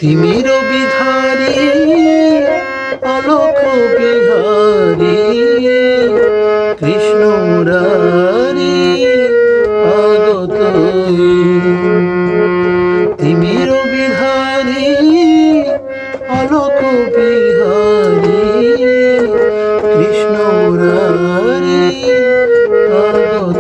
তিমির বিধারী অলোক বিহারী কৃষ্ণ মুরারি আগত তিমির বিধারী অলোক বিহারী কৃষ্ণ মুরারি আগত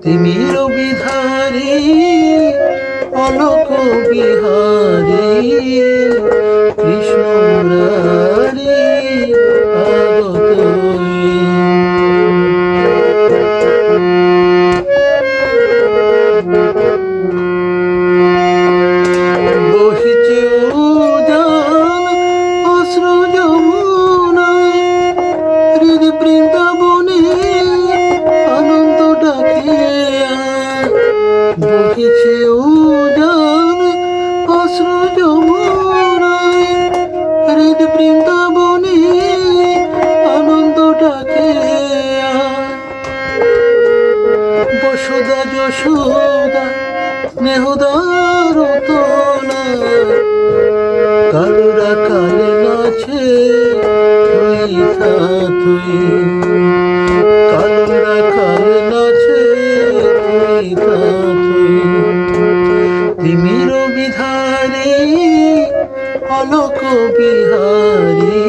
তিমির বিধারী অলোক বিহারী কৃষ্ণ মুরারি আগত বহিছে উজান অশ্রু যমুনায় হৃদ বৃন্দাবনে আনন্দ ডাকিয়া বহিছে উজান অশ্রু যমুনায় হৃদ বৃন্দাবনে আনন্দ ডাকিয়া বসুদা যশোদা স্নেহদার তোলা কালুরা কালে নাচে তুই তুই কালুরা কালে নাচে তুই তুই তিমির বিধারী অলোক বিহারী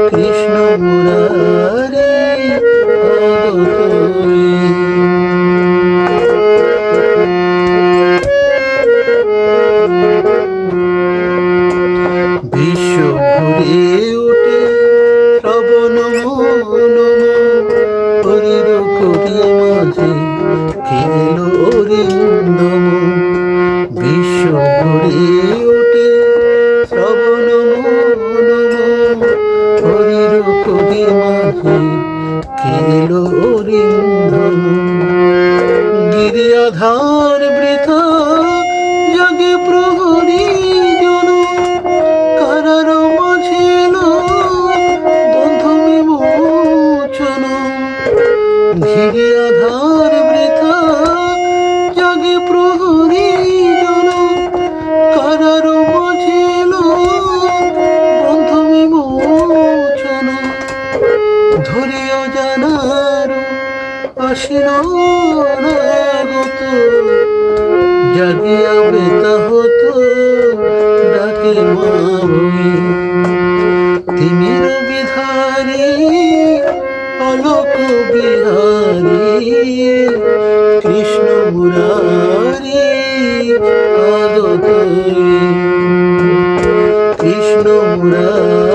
কৃষ্ণ মুরারি আগত বিশ্ব ভরে ওঠে শ্রবণ হরির করি মাঝে খেল অরিন্দম বিশ্ব ভরে ওঠে শ্রবণ হরির করি মাঝে খেল অরিন্দম গিরি আধার বৃথা জগে প্রহরী জন কারার মাঝিল বন্ধু বিমোচন ঘিরি আধার বৃথা জগে প্রহরী জন কারার মাঝিল বন্ধু বিমোচন ধরিও জানার আসিল নাগত জাগিয়া বেতা হতো ডাকে মা বই তিমির বিধারী অলোক বিহারী কৃষ্ণ মুরারি আগত কৃষ্ণ মুরারি